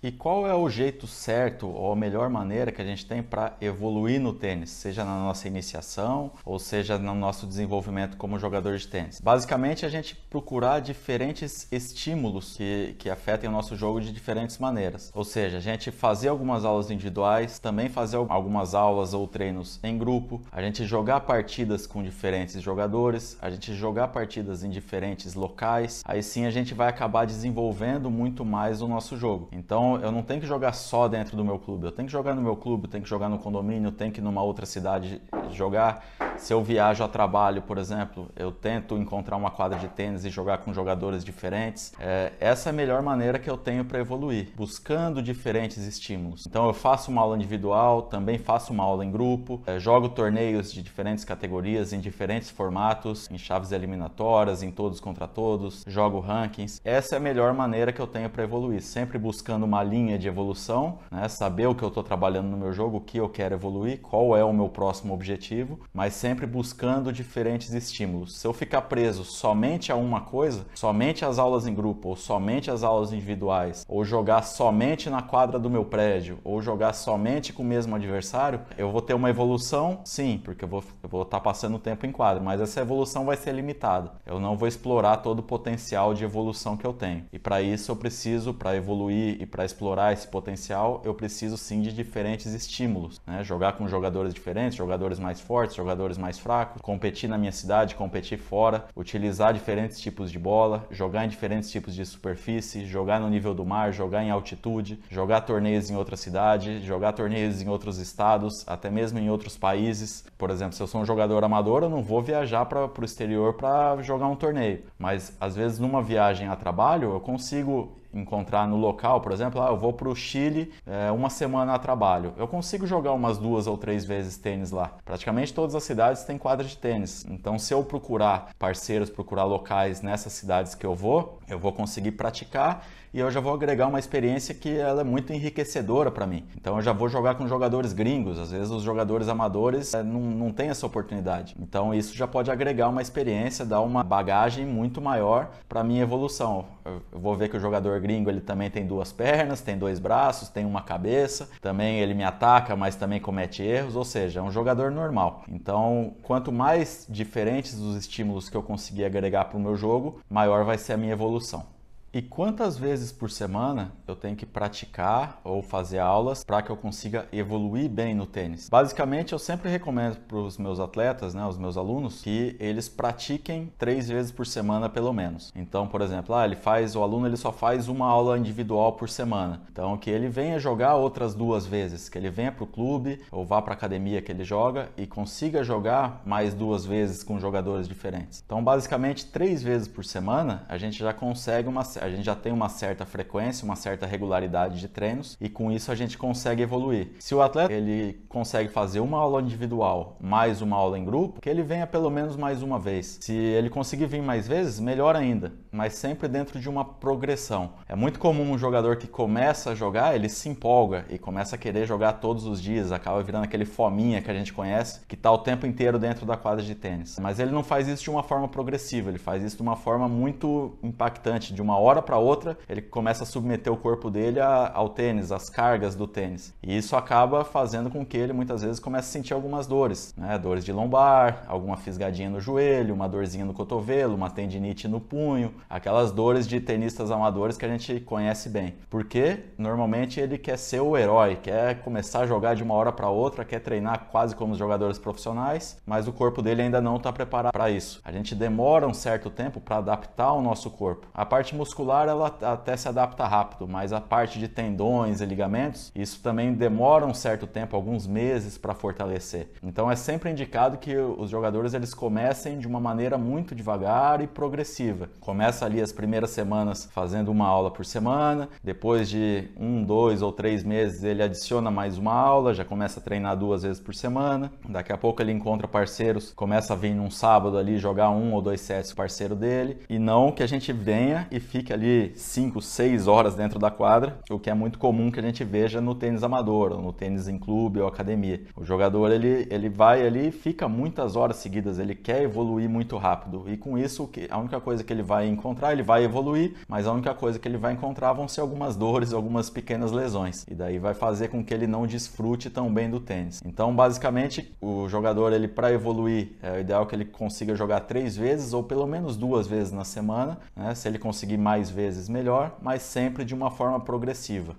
E qual é o jeito certo ou a melhor maneira que a gente tem para evoluir no tênis, seja na nossa iniciação ou seja no nosso desenvolvimento como jogador de tênis? Basicamente, a gente procurar diferentes estímulos que afetem o nosso jogo de diferentes maneiras. Ou seja, a gente fazer algumas aulas individuais, também fazer algumas aulas ou treinos em grupo, a gente jogar partidas com diferentes jogadores, a gente jogar partidas em diferentes locais, aí sim a gente vai acabar desenvolvendo muito mais o nosso jogo. Então, eu não tenho que jogar só dentro do meu clube, eu tenho que jogar no meu clube, eu tenho que jogar no condomínio, eu tenho que ir numa outra cidade jogar. Se eu viajo a trabalho, por exemplo, eu tento encontrar uma quadra de tênis e jogar com jogadores diferentes. Essa é a melhor maneira que eu tenho para evoluir, buscando diferentes estímulos. Então eu faço uma aula individual, também faço uma aula em grupo, jogo torneios de diferentes categorias, em diferentes formatos, em chaves eliminatórias, em todos contra todos, jogo rankings. Essa é a melhor maneira que eu tenho para evoluir, sempre buscando uma linha de evolução, né? Saber o que eu estou trabalhando no meu jogo, o que eu quero evoluir, qual é o meu próximo objetivo, mas sempre buscando diferentes estímulos. Se eu ficar preso somente a uma coisa, somente as aulas em grupo, ou somente as aulas individuais, ou jogar somente na quadra do meu prédio, ou jogar somente com o mesmo adversário, eu vou ter uma evolução, sim, porque eu vou estar passando tempo em quadra, mas essa evolução vai ser limitada. Eu não vou explorar todo o potencial de evolução que eu tenho. E para isso eu preciso, para evoluir e para explorar esse potencial, eu preciso sim de diferentes estímulos, né? Jogar com jogadores diferentes, jogadores mais fortes, jogadores mais fracos, competir na minha cidade, competir fora, utilizar diferentes tipos de bola, jogar em diferentes tipos de superfície, jogar no nível do mar, jogar em altitude, jogar torneios em outra cidade, jogar torneios em outros estados, até mesmo em outros países. Por exemplo, se eu sou um jogador amador, eu não vou viajar para o exterior para jogar um torneio, mas às vezes numa viagem a trabalho eu consigo encontrar no local, por exemplo, eu vou para o Chile uma semana a trabalho. Eu consigo jogar umas 2 ou 3 vezes tênis lá. Praticamente todas as cidades têm quadra de tênis. Então, se eu procurar parceiros, procurar locais nessas cidades que eu vou conseguir praticar e eu já vou agregar uma experiência que ela é muito enriquecedora para mim. Então, eu já vou jogar com jogadores gringos. Às vezes, os jogadores amadores não têm essa oportunidade. Então, isso já pode agregar uma experiência, dar uma bagagem muito maior para a minha evolução. Eu vou ver que o jogador gringo ele também tem 2 pernas, tem 2 braços, tem uma cabeça, também ele me ataca, mas também comete erros, ou seja, é um jogador normal. Então, quanto mais diferentes os estímulos que eu conseguir agregar para o meu jogo, maior vai ser a minha evolução. E quantas vezes por semana eu tenho que praticar ou fazer aulas para que eu consiga evoluir bem no tênis? Basicamente, eu sempre recomendo para os meus atletas, né, os meus alunos, que eles pratiquem 3 vezes por semana pelo menos. Então, por exemplo, o aluno ele só faz uma aula individual por semana. Então, que ele venha jogar outras 2 vezes, que ele venha para o clube ou vá para a academia que ele joga e consiga jogar mais 2 vezes com jogadores diferentes. Então, basicamente, 3 vezes por semana a gente já consegue a gente já tem uma certa frequência, uma certa regularidade de treinos e com isso a gente consegue evoluir. Se o atleta ele consegue fazer uma aula individual mais uma aula em grupo, que ele venha pelo menos mais uma vez. Se ele conseguir vir mais vezes, melhor ainda, mas sempre dentro de uma progressão. É muito comum um jogador que começa a jogar, ele se empolga e começa a querer jogar todos os dias, acaba virando aquele fominha que a gente conhece, que está o tempo inteiro dentro da quadra de tênis. Mas ele não faz isso de uma forma progressiva, ele faz isso de uma forma muito impactante, de uma hora para outra, ele começa a submeter o corpo dele ao tênis, às cargas do tênis. E isso acaba fazendo com que ele muitas vezes comece a sentir algumas dores, né? Dores de lombar, alguma fisgadinha no joelho, uma dorzinha no cotovelo, uma tendinite no punho, aquelas dores de tenistas amadores que a gente conhece bem. Porque normalmente ele quer ser o herói, quer começar a jogar de uma hora para outra, quer treinar quase como os jogadores profissionais, mas o corpo dele ainda não está preparado para isso. A gente demora um certo tempo para adaptar o nosso corpo. A parte muscular ela até se adapta rápido, mas a parte de tendões e ligamentos, isso também demora um certo tempo, alguns meses para fortalecer. Então é sempre indicado que os jogadores eles comecem de uma maneira muito devagar e progressiva. Começa ali as primeiras semanas fazendo uma aula por semana, depois de 1, 2 ou 3 meses ele adiciona mais uma aula, já começa a treinar 2 vezes por semana, daqui a pouco ele encontra parceiros, começa a vir num sábado ali jogar 1 ou 2 sets com o parceiro dele, e não que a gente venha e fique fique ali 5, 6 horas dentro da quadra, o que é muito comum que a gente veja no tênis amador, ou no tênis em clube ou academia. O jogador ele vai ali e fica muitas horas seguidas, ele quer evoluir muito rápido, e com isso a única coisa que ele vai encontrar, ele vai evoluir, mas a única coisa que ele vai encontrar vão ser algumas dores, algumas pequenas lesões, e daí vai fazer com que ele não desfrute tão bem do tênis. Então, basicamente, o jogador, ele para evoluir, é ideal que ele consiga jogar 3 vezes ou pelo menos 2 vezes na semana, né? Se ele conseguir mais vezes, melhor, mas sempre de uma forma progressiva.